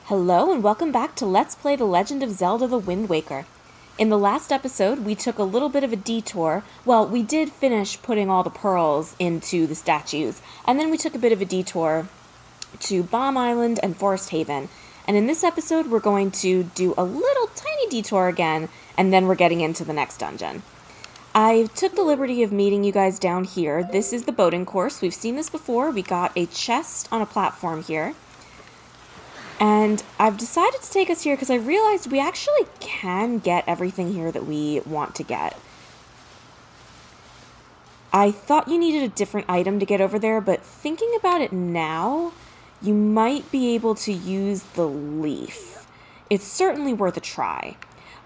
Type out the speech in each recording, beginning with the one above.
Hello and welcome back to Let's Play The Legend of Zelda the Wind Waker. In the last episode, we took a little bit of a detour. Well, we did finish putting all the pearls into the statues, and then we took a bit of a detour to Bomb Island and Forest Haven. And in this episode, we're going to do a little tiny detour again, and then we're getting into the next dungeon. I took the liberty of meeting you guys down here. This is the boating course. We've seen this before. We got a chest on a platform here. And I've decided to take us here because I realized we actually can get everything here that we want to get. I thought you needed a different item to get over there, but thinking about it now, you might be able to use the leaf. It's certainly worth a try.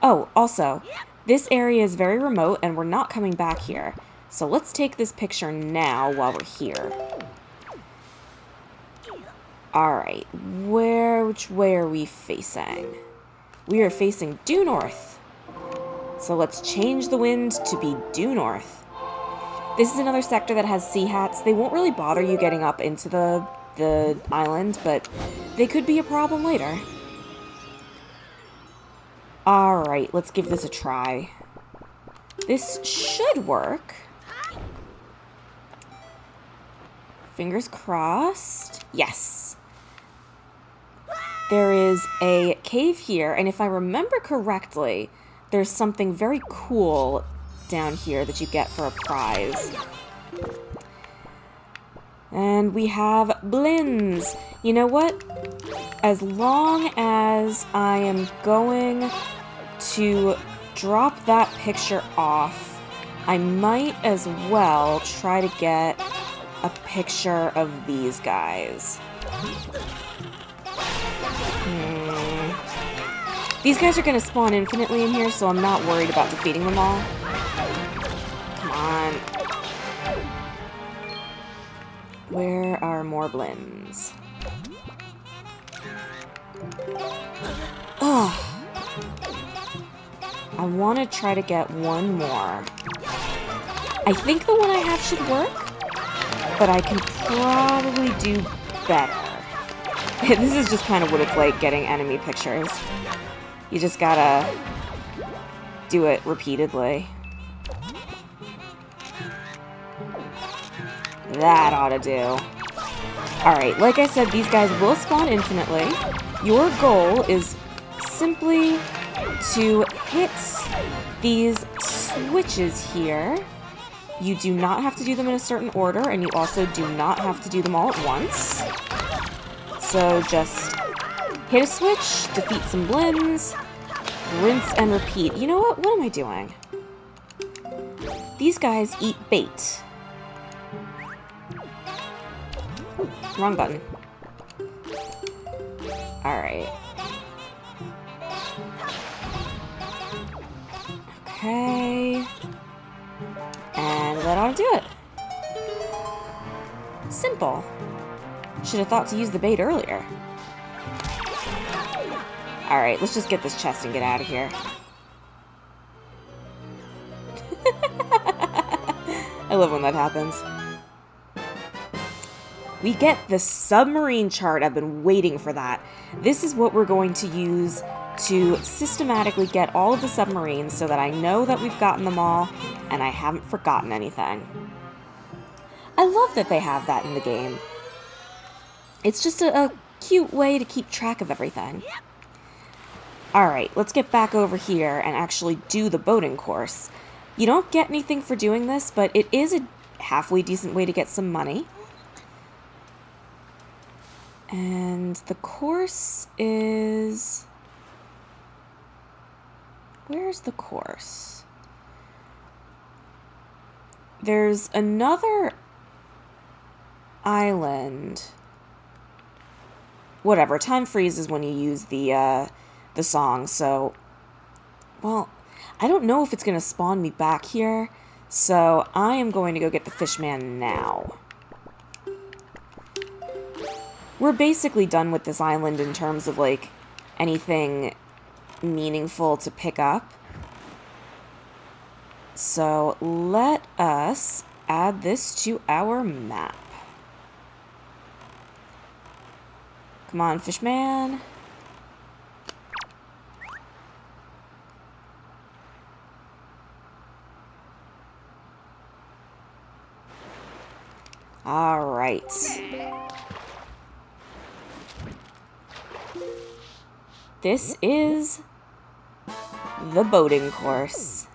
Oh, also, this area is very remote and we're not coming back here. So let's take this picture now while we're here. Alright, which way are we facing? We are facing due north. So let's change the wind to be due north. This is another sector that has sea hats. They won't really bother you getting up into the island, but they could be a problem later. Alright, let's give this a try. This should work. Fingers crossed. Yes. There is a cave here, and if I remember correctly, there's something very cool down here that you get for a prize. And we have blins. You know what? As long as I am going to drop that picture off, I might as well try to get a picture of these guys. These guys are going to spawn infinitely in here, so I'm not worried about defeating them all. Come on. Where are more blins? Ugh. I want to try to get one more. I think the one I have should work, but I can probably do better. This is just kind of what it's like getting enemy pictures. You just gotta do it repeatedly. That ought to do. Alright, like I said, these guys will spawn infinitely. Your goal is simply to hit these switches here. You do not have to do them in a certain order, and you also do not have to do them all at once. So just hit a switch, defeat some blins, rinse and repeat. You know what? What am I doing? These guys eat bait. Wrong button. Alright. Okay. And that ought to do it. Simple. Should have thought to use the bait earlier. Alright, let's just get this chest and get out of here. I love when that happens. We get the submarine chart. I've been waiting for that. This is what we're going to use to systematically get all of the submarines so that I know that we've gotten them all and I haven't forgotten anything. I love that they have that in the game. It's just a cute way to keep track of everything. Alright, let's get back over here and actually do the boating course. You don't get anything for doing this, but it is a halfway decent way to get some money. And the course is... Where's the course? There's another island. Whatever, time freezes when you use the song, so... Well, I don't know if it's going to spawn me back here, so I am going to go get the fishman now. We're basically done with this island in terms of, like, anything meaningful to pick up. So let us add this to our map. Come on, fishman. right. This is the boating course.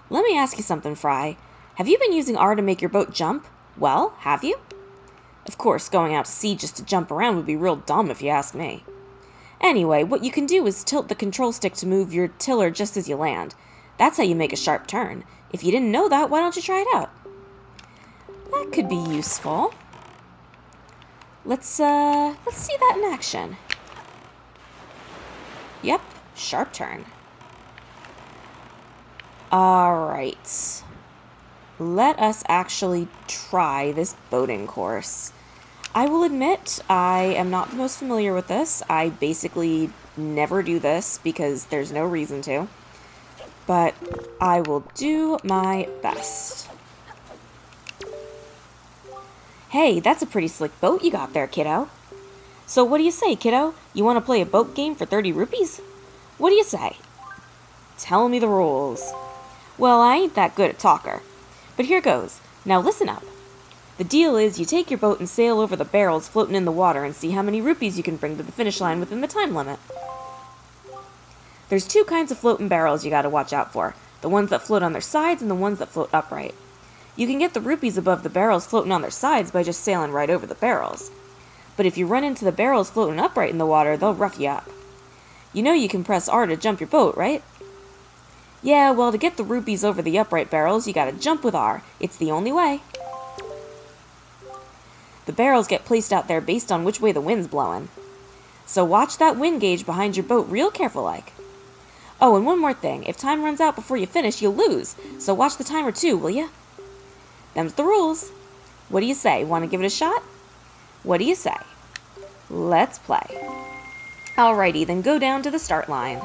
Let me ask you something, Fry. Have you been using R to make your boat jump? Well, have you? Of course, going out to sea just to jump around would be real dumb if you ask me. Anyway, what you can do is tilt the control stick to move your tiller just as you land. That's how you make a sharp turn. If you didn't know that, why don't you try it out? That could be useful. Let's see that in action. Yep, sharp turn. Alright. Let us actually try this boating course. I will admit, I am not the most familiar with this. I basically never do this because there's no reason to. But I will do my best. Hey, that's a pretty slick boat you got there, kiddo. So what do you say, kiddo? You want to play a boat game for 30 rupees? What do you say? Tell me the rules. Well, I ain't that good a talker. But here goes. Now listen up. The deal is you take your boat and sail over the barrels floating in the water and see how many rupees you can bring to the finish line within the time limit. There's two kinds of floating barrels you gotta watch out for. The ones that float on their sides and the ones that float upright. You can get the rupees above the barrels floating on their sides by just sailing right over the barrels. But if you run into the barrels floating upright in the water, they'll rough you up. You know you can press R to jump your boat, right? Yeah, well, to get the rupees over the upright barrels, you gotta jump with R. It's the only way. The barrels get placed out there based on which way the wind's blowing. So watch that wind gauge behind your boat real careful like. Oh, and one more thing. If time runs out before you finish, you'll lose. So watch the timer too, will ya? Them's the rules. What do you say? Want to give it a shot? What do you say? Let's play. Alrighty, then go down to the start line.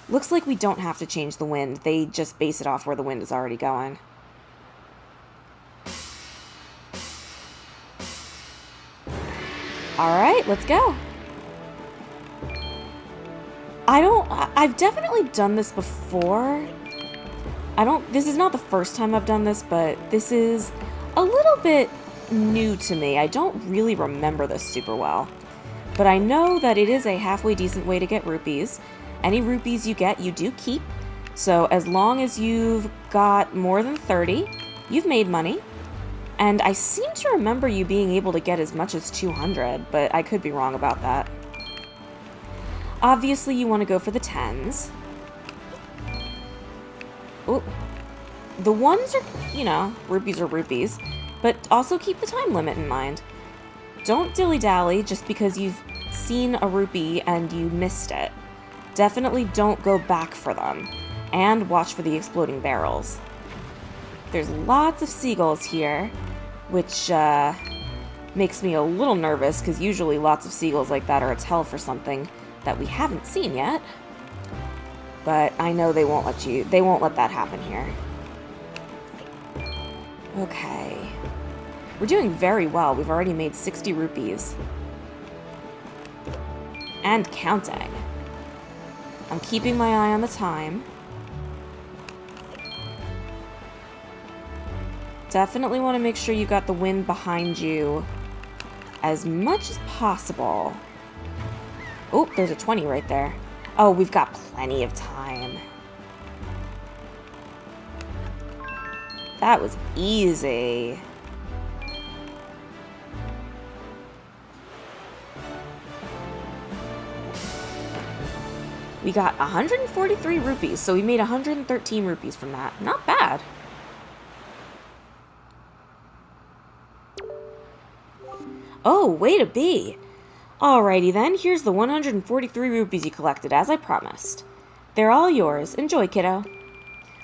Looks like we don't have to change the wind. They just base it off where the wind is already going. Alright, let's go. I've definitely done this before. This is not the first time I've done this, but this is a little bit new to me. I don't really remember this super well. But I know that it is a halfway decent way to get rupees. Any rupees you get, you do keep. So as long as you've got more than 30, you've made money. And I seem to remember you being able to get as much as 200, but I could be wrong about that. Obviously, you want to go for the 10s. Oh, the 1s are, rupees are rupees, but also keep the time limit in mind. Don't dilly-dally just because you've seen a rupee and you missed it. Definitely don't go back for them, and watch for the exploding barrels. There's lots of seagulls here, which makes me a little nervous, because usually lots of seagulls like that are a tell for something that we haven't seen yet. But I know they won't let that happen here. Okay. We're doing very well. We've already made 60 rupees. And counting. I'm keeping my eye on the time. Definitely want to make sure you got the wind behind you as much as possible. Oh, there's a 20 right there. Oh, we've got plenty of time. That was easy. We got 143 rupees, so we made 113 rupees from that. Not bad. Oh, way to be. Alrighty then, here's the 143 rupees you collected, as I promised. They're all yours. Enjoy, kiddo.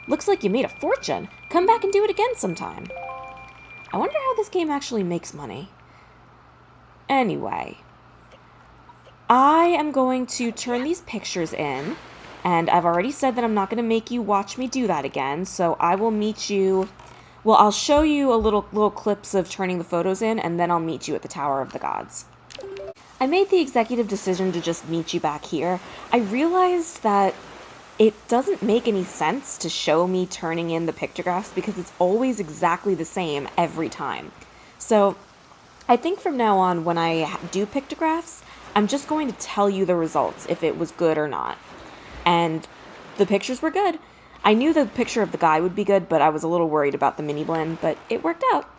Looks like you made a fortune. Come back and do it again sometime. I wonder how this game actually makes money. Anyway, I am going to turn these pictures in, and I've already said that I'm not going to make you watch me do that again, so I will meet you... Well, I'll show you a little clips of turning the photos in, and then I'll meet you at the Tower of the Gods. I made the executive decision to just meet you back here. I realized that it doesn't make any sense to show me turning in the pictographs because it's always exactly the same every time. So I think from now on, when I do pictographs, I'm just going to tell you the results, if it was good or not. And the pictures were good. I knew the picture of the guy would be good, but I was a little worried about the mini blend, but it worked out.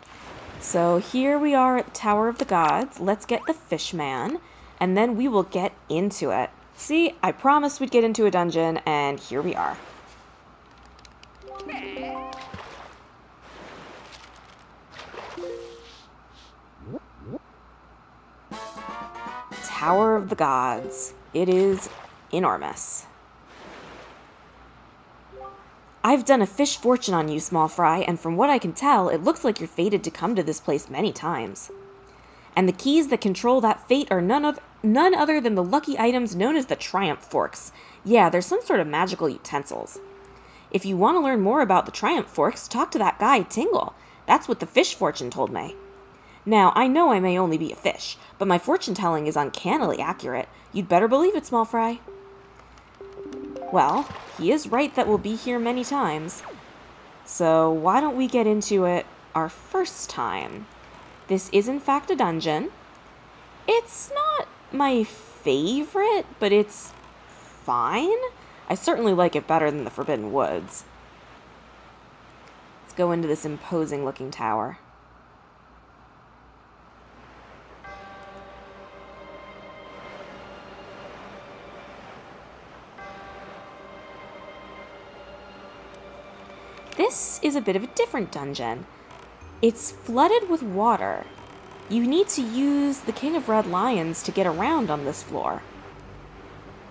So here we are at the Tower of the Gods. Let's get the fish man, and then we will get into it. See, I promised we'd get into a dungeon, and here we are. Tower of the Gods. It is enormous. I've done a fish fortune on you, small fry, and from what I can tell, it looks like you're fated to come to this place many times. And the keys that control that fate are none other than the lucky items known as the Triumph Forks. Yeah, they're some sort of magical utensils. If you want to learn more about the Triumph Forks, talk to that guy, Tingle. That's what the fish fortune told me. Now, I know I may only be a fish, but my fortune-telling is uncannily accurate. You'd better believe it, small fry. Well, he is right that we'll be here many times. So why don't we get into it our first time? This is in fact a dungeon. It's not my favorite, but it's fine. I certainly like it better than the Forbidden Woods. Let's go into this imposing looking tower. This is a bit of a different dungeon. It's flooded with water. You need to use the King of Red Lions to get around on this floor.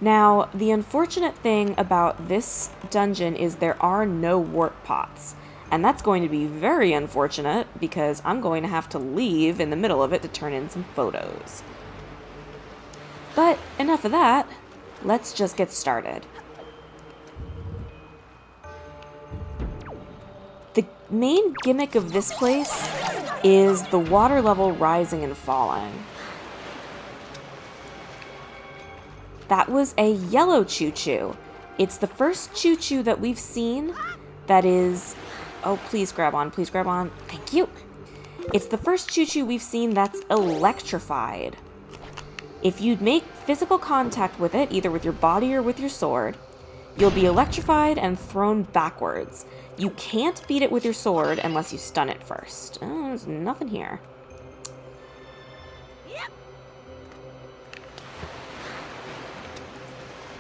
Now, the unfortunate thing about this dungeon is there are no warp pots. And that's going to be very unfortunate because I'm going to have to leave in the middle of it to turn in some photos. But enough of that. Let's just get started. The main gimmick of this place is the water level rising and falling. That was a yellow choo-choo. It's the first choo-choo that we've seen that is... Oh, please grab on, please grab on. Thank you. It's the first choo-choo we've seen that's electrified. If you make physical contact with it, either with your body or with your sword, you'll be electrified and thrown backwards. You can't beat it with your sword unless you stun it first. Oh, there's nothing here.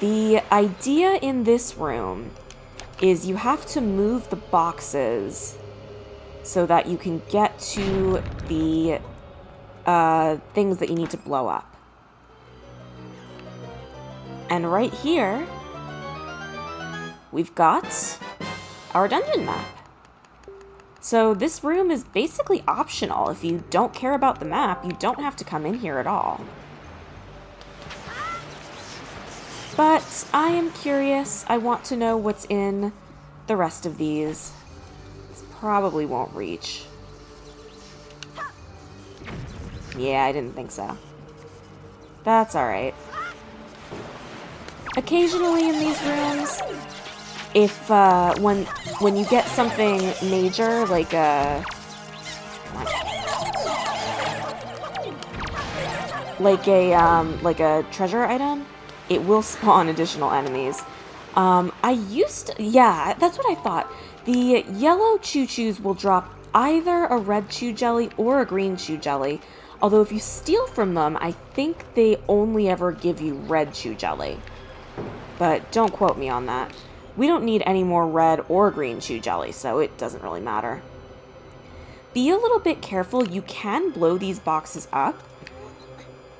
The idea in this room is you have to move the boxes so that you can get to the things that you need to blow up. And right here, we've got our dungeon map. So this room is basically optional. If you don't care about the map, you don't have to come in here at all. But I am curious. I want to know what's in the rest of these. This probably won't reach. Yeah, I didn't think so. That's alright. Occasionally in these rooms, if when you get something major, like a treasure item, it will spawn additional enemies. Yeah, that's what I thought. The yellow choo-choos will drop either a red chew jelly or a green chew jelly. Although if you steal from them, I think they only ever give you red chew jelly. But don't quote me on that. We don't need any more red or green chew jelly, so it doesn't really matter. Be a little bit careful. You can blow these boxes up.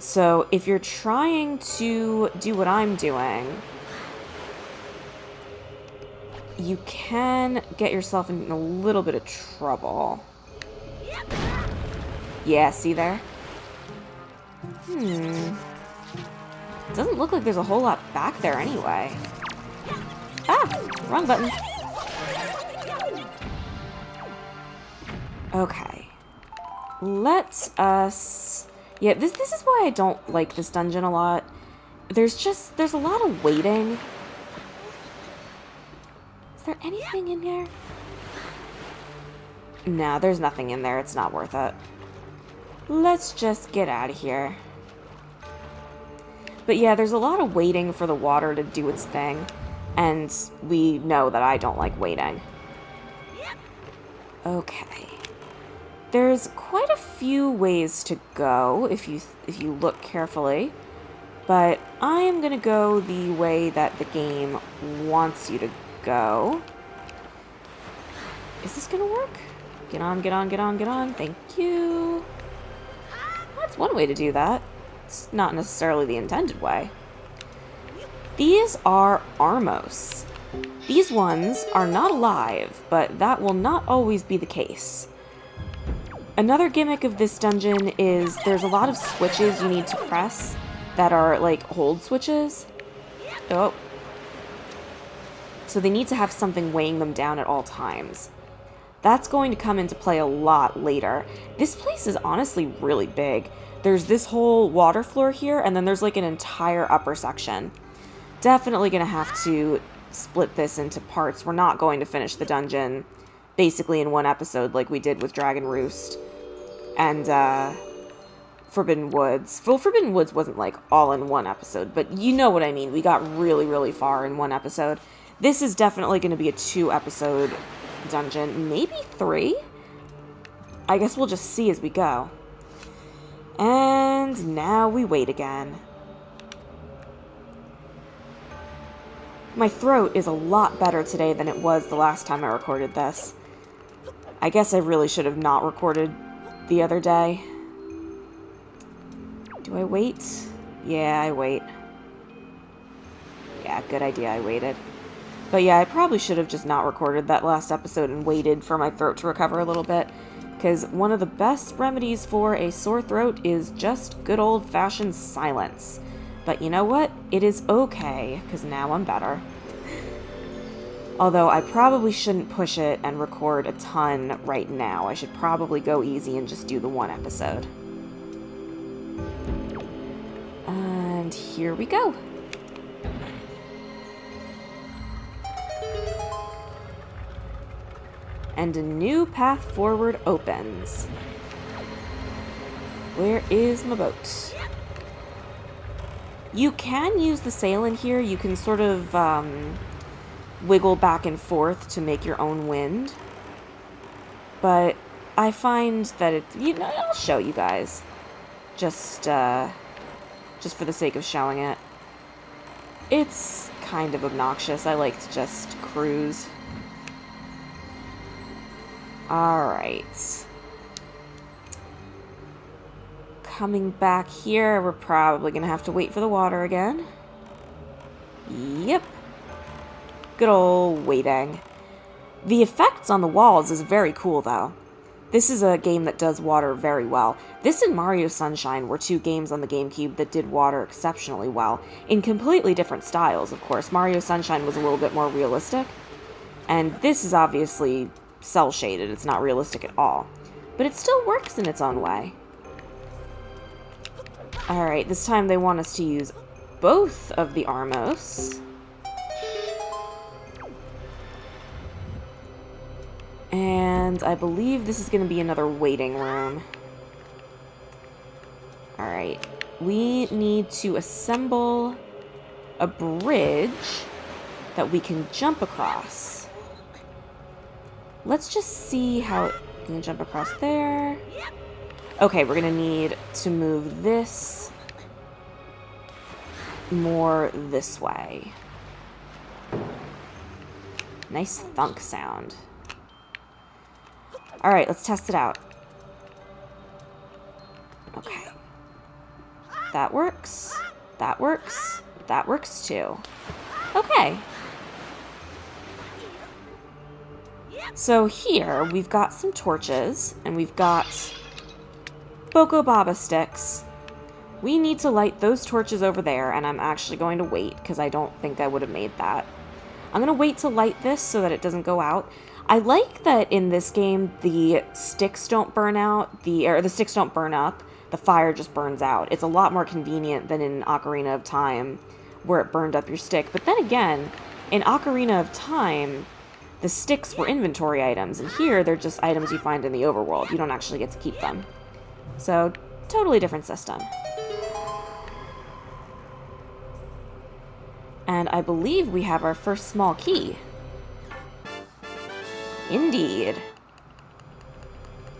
So if you're trying to do what I'm doing, you can get yourself in a little bit of trouble. Yeah, see there? Doesn't look like there's a whole lot back there anyway. Ah! Wrong button. Okay. Let us... Yeah, this is why I don't like this dungeon a lot. There's a lot of waiting. there anything in here? No, there's nothing in there. It's not worth it. Let's just get out of here. But yeah, there's a lot of waiting for the water to do its thing. And we know that I don't like waiting. Okay. There's quite a few ways to go if you look carefully. But I'm going to go the way that the game wants you to go. Is this going to work? Get on, get on, get on, get on. Thank you. That's one way to do that. It's not necessarily the intended way. These are Armos. These ones are not alive, but that will not always be the case. Another gimmick of this dungeon is there's a lot of switches you need to press that are like hold switches. Oh. So they need to have something weighing them down at all times. That's going to come into play a lot later. This place is honestly really big. There's this whole water floor here, and then there's like an entire upper section. Definitely going to have to split this into parts. We're not going to finish the dungeon basically in one episode like we did with Dragon Roost and Forbidden Woods. Well, Forbidden Woods wasn't like all in one episode, but you know what I mean. We got really, really far in one episode. This is definitely going to be a 2-episode dungeon, maybe 3? I guess we'll just see as we go. And now we wait again. My throat is a lot better today than it was the last time I recorded this. I guess I really should have not recorded the other day. Do I wait? Yeah, I wait. Yeah, good idea, I waited. But yeah, I probably should have just not recorded that last episode and waited for my throat to recover a little bit. Because one of the best remedies for a sore throat is just good old-fashioned silence. But you know what? It is okay, because now I'm better. Although I probably shouldn't push it and record a ton right now. I should probably go easy and just do the 1 episode. And here we go. And a new path forward opens. Where is my boat? You can use the sail in here. You can sort of wiggle back and forth to make your own wind. But I find that it, I'll show you guys. Just for the sake of showing it. It's kind of obnoxious. I like to just cruise. Alright. Coming back here, we're probably going to have to wait for the water again. Yep. Good old waiting. The effects on the walls is very cool, though. This is a game that does water very well. This and Mario Sunshine were 2 games on the GameCube that did water exceptionally well, in completely different styles, of course. Mario Sunshine was a little bit more realistic, and this is obviously cel-shaded. It's not realistic at all. But it still works in its own way. Alright, this time they want us to use both of the Armos. And I believe this is going to be another waiting room. Alright, we need to assemble a bridge that we can jump across. Let's just see how it can jump across there. Okay, we're going to need to move this more this way. Nice thunk sound. Alright, let's test it out. Okay. That works. That works. That works too. Okay. So here, we've got some torches, and we've got Boko Baba sticks. We need to light those torches over there, and I'm actually going to wait, because I don't think I would have made that. I'm going to wait to light this so that it doesn't go out. I like that in this game, the sticks don't burn out, the sticks don't burn up, the fire just burns out. It's a lot more convenient than in Ocarina of Time, where it burned up your stick. But then again, in Ocarina of Time, the sticks were inventory items, and here they're just items you find in the overworld. You don't actually get to keep them. So, totally different system. And I believe we have our first small key. Indeed.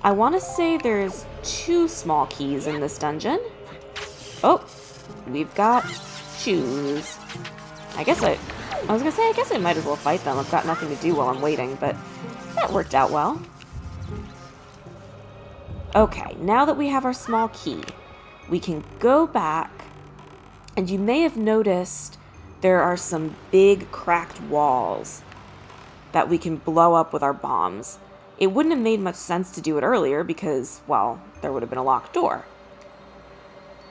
I want to say there's 2 small keys in this dungeon. Oh, we've got shoes. I guess I might as well fight them. I've got nothing to do while I'm waiting, but that worked out well. Okay, now that we have our small key, we can go back, and you may have noticed there are some big cracked walls that we can blow up with our bombs. It wouldn't have made much sense to do it earlier because, well, there would have been a locked door.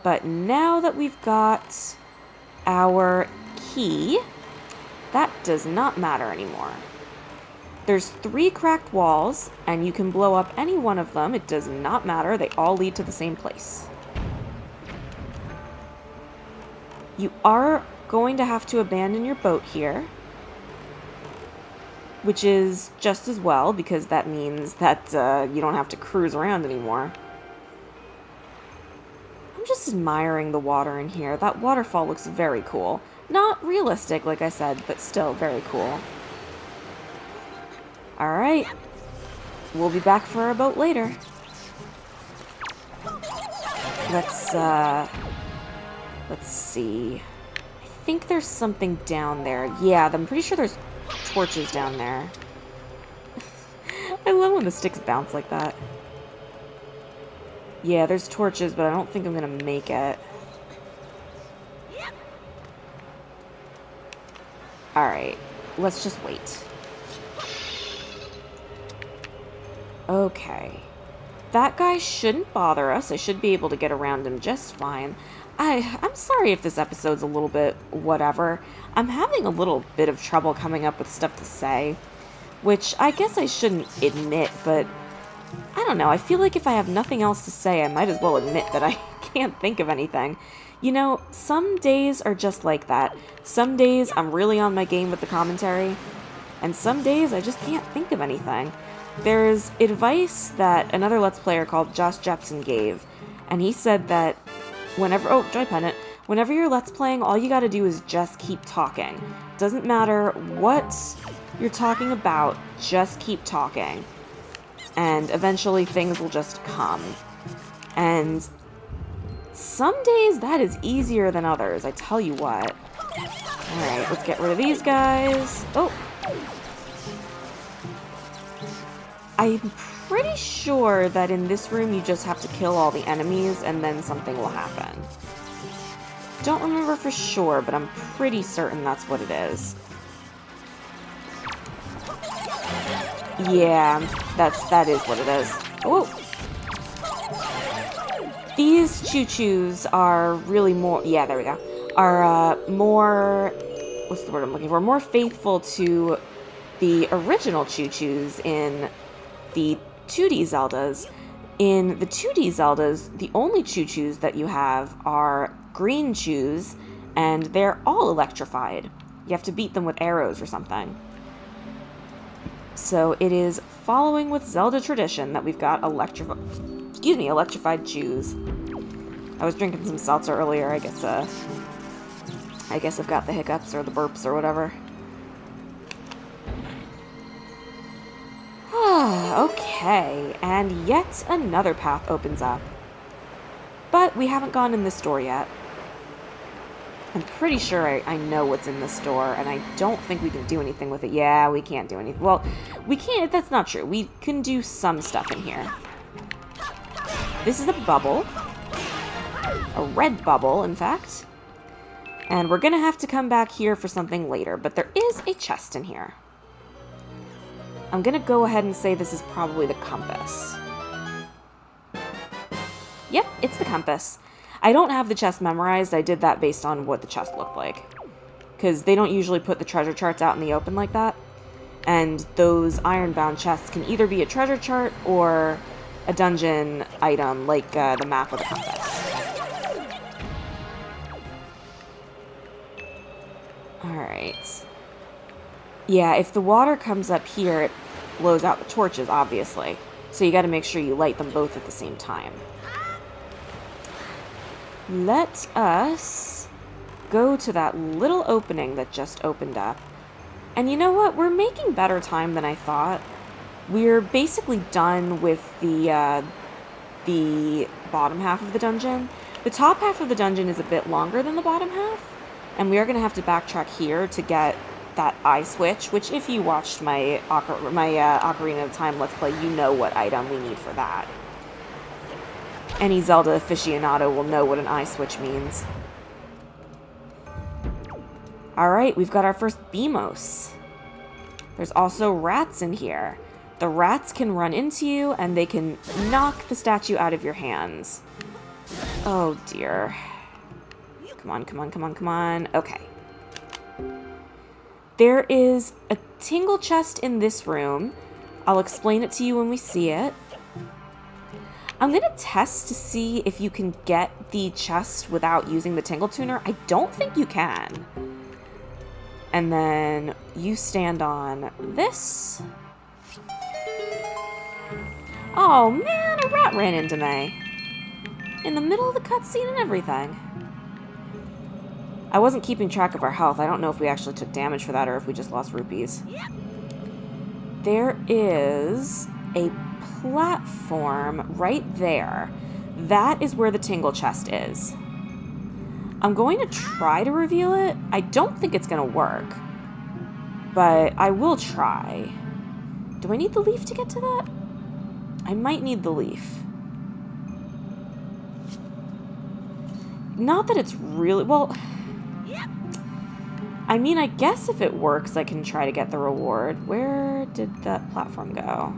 But now that we've got our key, that does not matter anymore. There's 3 cracked walls, and you can blow up any one of them. It does not matter. They all lead to the same place. You are going to have to abandon your boat here, which is just as well, because that means that you don't have to cruise around anymore. I'm just admiring the water in here. That waterfall looks very cool. Not realistic, like I said, but still very cool. Alright. We'll be back for our boat later. Let's see. I think there's something down there. Yeah, I'm pretty sure there's torches down there. I love when the sticks bounce like that. Yeah, there's torches, but I don't think I'm gonna make it. Alright, let's just wait. Okay. That guy shouldn't bother us. I should be able to get around him just fine. I'm sorry if this episode's a little bit whatever. I'm having a little bit of trouble coming up with stuff to say, which I guess I shouldn't admit, but I don't know. I feel like if I have nothing else to say, I might as well admit that I can't think of anything. You know, some days are just like that. Some days I'm really on my game with the commentary, and some days I just can't think of anything. There's advice that another Let's Player called Josh Jepson gave, and he said that whenever you're Let's Playing, all you gotta do is just keep talking. Doesn't matter what you're talking about, just keep talking. And eventually things will just come. And some days that is easier than others, I tell you what. Alright, let's get rid of these guys. Oh! I'm pretty sure that in this room you just have to kill all the enemies and then something will happen. Don't remember for sure, but I'm pretty certain that's what it is. Yeah, that is what it is. Oh! These choo-choos are really more... Yeah, there we go. Are, more... What's the word I'm looking for? More faithful to the original choo-choos in the 2D Zeldas. In the 2D Zeldas, the only choo-choos that you have are green choos, and they're all electrified. You have to beat them with arrows or something. So it is following with Zelda tradition that we've got electrified choos. I was drinking some seltzer earlier. I guess I've got the hiccups or the burps or whatever. Okay, and yet another path opens up. But we haven't gone in this door yet. I'm pretty sure I know what's in this door, and I don't think we can do anything with it. Yeah, we can't do anything. Well, we can't. That's not true. We can do some stuff in here. This is a bubble. A red bubble, in fact. And we're going to have to come back here for something later, but there is a chest in here. I'm going to go ahead and say this is probably the compass. Yep, it's the compass. I don't have the chest memorized. I did that based on what the chest looked like. Because they don't usually put the treasure charts out in the open like that. And those ironbound chests can either be a treasure chart or a dungeon item, like the map of the compass. Alright. Yeah, if the water comes up here, it blows out the torches, obviously. So you gotta make sure you light them both at the same time. Let us go to that little opening that just opened up. And you know what? We're making better time than I thought. We're basically done with the bottom half of the dungeon. The top half of the dungeon is a bit longer than the bottom half, and we are going to have to backtrack here to get that eye switch, which if you watched my Ocarina of Time Let's Play, you know what item we need for that. Any Zelda aficionado will know what an eye switch means. Alright, we've got our first Beamos. There's also rats in here. The rats can run into you, and they can knock the statue out of your hands. Oh, dear. Come on, come on, come on, come on. Okay. There is a tingle chest in this room. I'll explain it to you when we see it. I'm going to test to see if you can get the chest without using the tingle tuner. I don't think you can. And then you stand on this. Oh man, a rat ran into me. In the middle of the cutscene and everything. I wasn't keeping track of our health. I don't know if we actually took damage for that or if we just lost rupees. There is a platform right there. That is where the tingle chest is. I'm going to try to reveal it. I don't think it's going to work, but I will try. Do I need the leaf to get to that? I might need the leaf. Not that it's really... Well, I mean, I guess if it works, I can try to get the reward. Where did that platform go?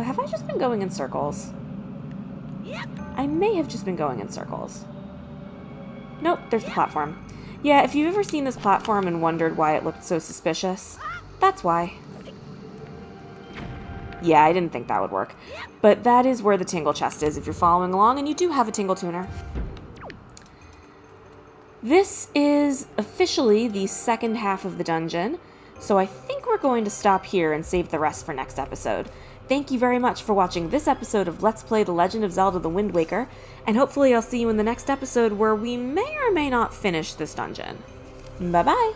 Have I just been going in circles? I may have just been going in circles. Nope, there's the platform. Yeah, if you've ever seen this platform and wondered why it looked so suspicious, that's why. Yeah, I didn't think that would work. But that is where the tingle chest is if you're following along and you do have a tingle tuner. This is officially the second half of the dungeon, so I think we're going to stop here and save the rest for next episode. Thank you very much for watching this episode of Let's Play The Legend of Zelda the Wind Waker, and hopefully I'll see you in the next episode where we may or may not finish this dungeon. Bye-bye!